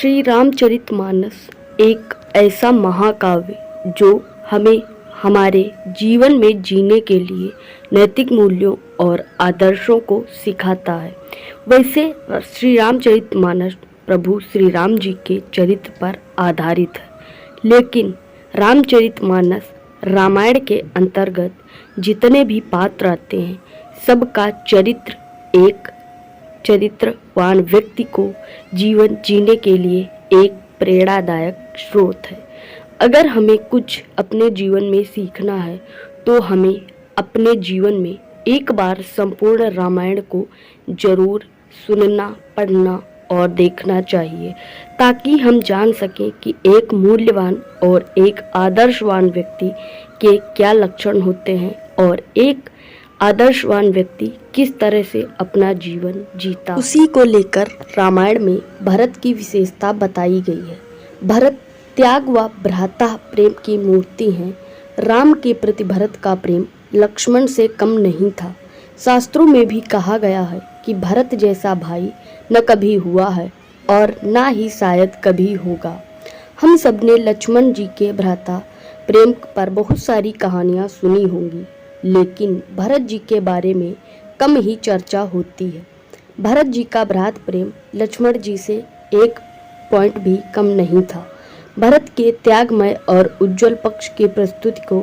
श्री रामचरितमानस एक ऐसा महाकाव्य जो हमें हमारे जीवन में जीने के लिए नैतिक मूल्यों और आदर्शों को सिखाता है। वैसे श्री रामचरितमानस प्रभु श्री राम जी के चरित्र पर आधारित है, लेकिन रामचरितमानस रामायण के अंतर्गत जितने भी पात्र आते हैं, सबका चरित्र एक चरित्रवान व्यक्ति को जीवन जीने के लिए एक प्रेरणादायक स्रोत है। अगर हमें कुछ अपने जीवन में सीखना है तो हमें अपने जीवन में एक बार संपूर्ण रामायण को जरूर सुनना, पढ़ना और देखना चाहिए, ताकि हम जान सकें कि एक मूल्यवान और एक आदर्शवान व्यक्ति के क्या लक्षण होते हैं और एक आदर्शवान व्यक्ति किस तरह से अपना जीवन जीता। उसी को लेकर रामायण में भरत की विशेषता बताई गई है। भरत त्याग व भ्राता प्रेम की मूर्ति हैं। राम के प्रति भरत का प्रेम लक्ष्मण से कम नहीं था। शास्त्रों में भी कहा गया है कि भरत जैसा भाई न कभी हुआ है और न ही शायद कभी होगा। हम सबने लक्ष्मण जी के भ्राता प्रेम पर बहुत सारी कहानियां सुनी होंगी, लेकिन भरत जी के बारे में कम ही चर्चा होती है। भरत जी का भ्रात प्रेम लक्ष्मण जी से एक पॉइंट भी कम नहीं था। भरत के त्यागमय और उज्जवल पक्ष की प्रस्तुति को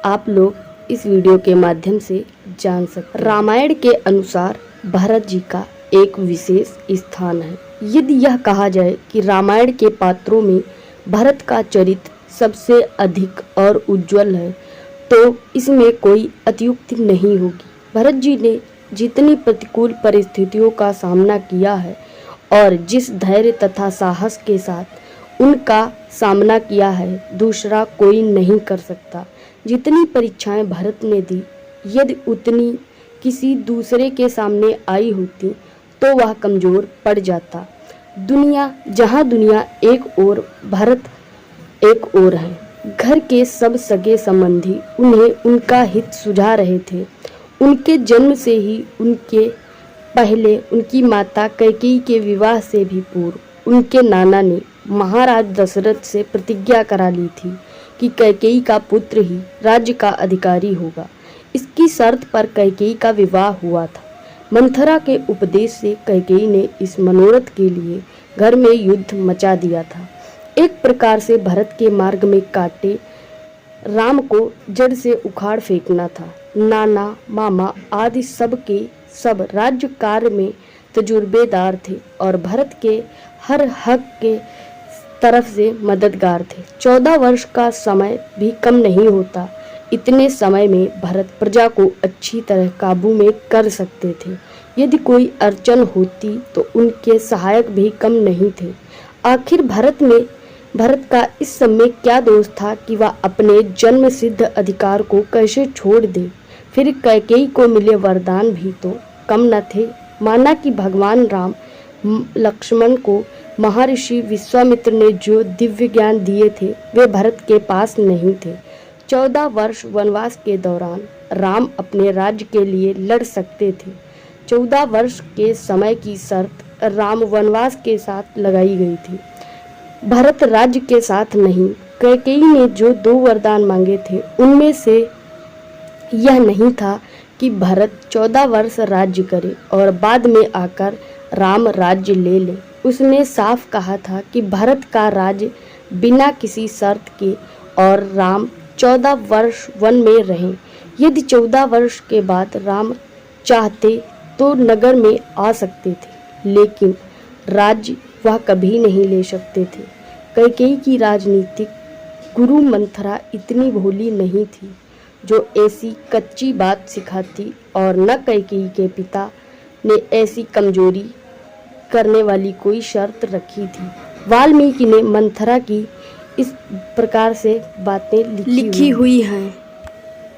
आप लोग इस वीडियो के माध्यम से जान सकते हैं। रामायण के अनुसार भरत जी का एक विशेष स्थान है। यदि यह कहा जाए कि रामायण के पात्रों में भरत का चरित्र सबसे अधिक और उज्जवल है, तो इसमें कोई अत्युक्ति नहीं होगी। भरत जी ने जितनी प्रतिकूल परिस्थितियों का सामना किया है और जिस धैर्य तथा साहस के साथ उनका सामना किया है, दूसरा कोई नहीं कर सकता। जितनी परीक्षाएं भरत ने दी, यदि उतनी किसी दूसरे के सामने आई होती तो वह कमजोर पड़ जाता। जहां दुनिया एक ओर, भरत एक ओर है। घर के सब सगे संबंधी उन्हें उनका हित सुझा रहे थे। उनके जन्म से ही उनके पहले उनकी माता कैकेयी के विवाह से भी पूर्व उनके नाना ने महाराज दशरथ से प्रतिज्ञा करा ली थी कि कैकेयी का पुत्र ही राज्य का अधिकारी होगा। इसकी शर्त पर कैकेयी का विवाह हुआ था। मंथरा के उपदेश से कैकेयी ने इस मनोरथ के लिए घर में युद्ध मचा दिया था। एक प्रकार से भरत के मार्ग में काटे राम को जड़ से उखाड़ फेंकना था। नाना, मामा आदि सब के सब राज्य कार्य में तजुर्बेदार थे और भरत के हर हक के तरफ से मददगार थे। 14 वर्ष का समय भी कम नहीं होता। इतने समय में भरत प्रजा को अच्छी तरह काबू में कर सकते थे। यदि कोई अड़चन होती तो उनके सहायक भी कम नहीं थे। आखिर भरत का इस समय क्या दोष था कि वह अपने जन्म सिद्ध अधिकार को कैसे छोड़ दे। फिर कैकेयी को मिले वरदान भी तो कम न थे। माना कि भगवान राम लक्ष्मण को महर्षि विश्वामित्र ने जो दिव्य ज्ञान दिए थे, वे भरत के पास नहीं थे। 14 वर्ष वनवास के दौरान राम अपने राज्य के लिए लड़ सकते थे। 14 वर्ष के समय की शर्त राम वनवास के साथ लगाई गई थी, भरत राज्य के साथ नहीं। कैकेयी ने जो 2 वरदान मांगे थे, उनमें से यह नहीं था कि भरत 14 वर्ष राज्य करे और बाद में आकर राम राज्य ले ले। उसने साफ कहा था कि भरत का राज्य बिना किसी शर्त के और राम 14 वर्ष वन में रहें। यदि 14 वर्ष के बाद राम चाहते तो नगर में आ सकते थे, लेकिन राज्य वह कभी नहीं ले सकते थे। कैकेयी की राजनीतिक गुरु मंथरा इतनी भोली नहीं थी जो ऐसी कच्ची बात सिखाती, और न कैकेयी के पिता ने ऐसी कमजोरी करने वाली कोई शर्त रखी थी। वाल्मीकि ने मंथरा की इस प्रकार से बातें लिखी हुई हैं।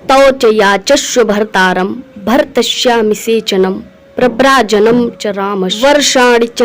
तौ च याचस्व भर्तारं भरतस्यामिसेचनं प्रव्राजनं च रामस्य वर्षाणि च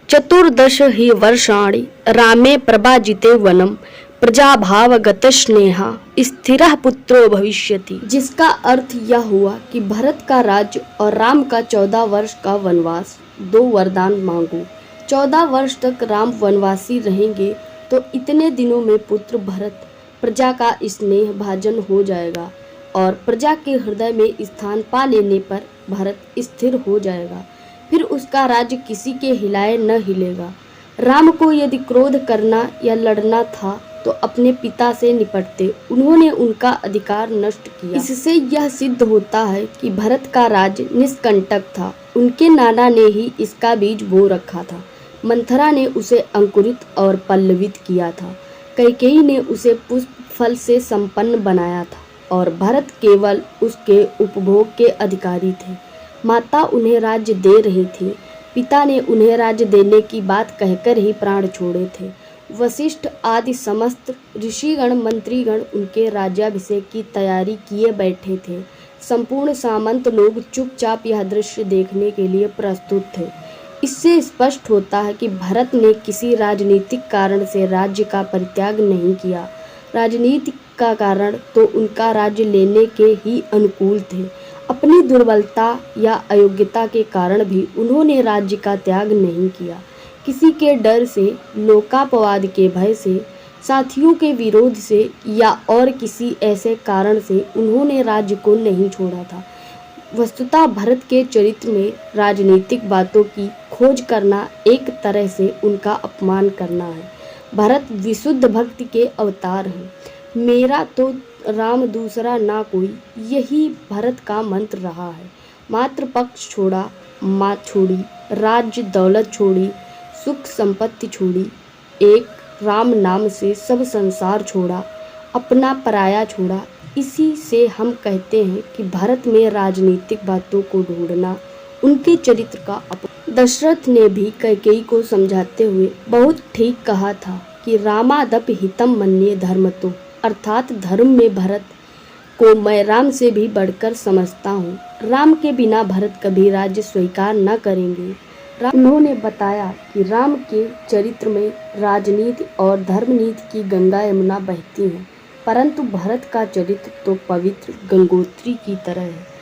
चतुर्दश ही वर्षाणि रामे प्रभाजिते वनम प्रजाभावगत स्नेहा स्थिरः पुत्रो भविष्यति। जिसका अर्थ यह हुआ कि भरत का राज्य और राम का 14 वर्ष का वनवास। 2 वरदान मांगो, 14 वर्ष तक राम वनवासी रहेंगे तो इतने दिनों में पुत्र भरत प्रजा का स्नेह भाजन हो जाएगा और प्रजा के हृदय में स्थान पा लेने पर भरत स्थिर हो जाएगा। फिर उसका राज्य किसी के हिलाए न हिलेगा। राम को यदि क्रोध करना या लड़ना था तो अपने पिता से निपटते, उन्होंने उनका अधिकार नष्ट किया। इससे यह सिद्ध होता है कि भरत का राज्य निष्कंटक था। उनके नाना ने ही इसका बीज बो रखा था। मंथरा ने उसे अंकुरित और पल्लवित किया था। कैकेयी ने उसे पुष्प फल से संपन्न बनाया था और भरत केवल उसके उपभोग के अधिकारी थे। माता उन्हें राज्य दे रही थी। पिता ने उन्हें राज्य देने की बात कहकर ही प्राण छोड़े थे। वशिष्ठ आदि समस्त ऋषिगण मंत्रीगण उनके राज्याभिषेक की तैयारी किए बैठे थे। संपूर्ण सामंत लोग चुपचाप यह दृश्य देखने के लिए प्रस्तुत थे। इससे स्पष्ट होता है कि भरत ने किसी राजनीतिक कारण से राज्य का परित्याग नहीं किया। राजनीति का कारण तो उनका राज्य लेने के ही अनुकूल थे। अपनी दुर्बलता या अयोग्यता के कारण भी उन्होंने राज्य का त्याग नहीं किया। किसी के डर से, लोकापवाद के भय से, साथियों के विरोध से या और किसी ऐसे कारण से उन्होंने राज्य को नहीं छोड़ा था। वस्तुतः भरत के चरित्र में राजनीतिक बातों की खोज करना एक तरह से उनका अपमान करना है। भरत विशुद्ध भक्ति के अवतार हैं। मेरा तो राम दूसरा ना कोई, यही भरत का मंत्र रहा है। मात्र पक्ष छोड़ा, माँ छोड़ी, राज्य दौलत छोड़ी, सुख संपत्ति छोड़ी, एक राम नाम से सब संसार छोड़ा, अपना पराया छोड़ा। इसी से हम कहते हैं कि भारत में राजनीतिक बातों को ढूंढना उनके चरित्र का दशरथ ने भी कैकेयी को समझाते हुए बहुत ठीक कहा था कि रामादप हितम मन्ये धर्मतो, अर्थात धर्म में भरत को मैं राम से भी बढ़कर समझता हूँ। राम के बिना भरत कभी राज्य स्वीकार न करेंगे। उन्होंने बताया कि राम के चरित्र में राजनीति और धर्मनीति की गंगा यमुना बहती हैं, परंतु भरत का चरित्र तो पवित्र गंगोत्री की तरह है।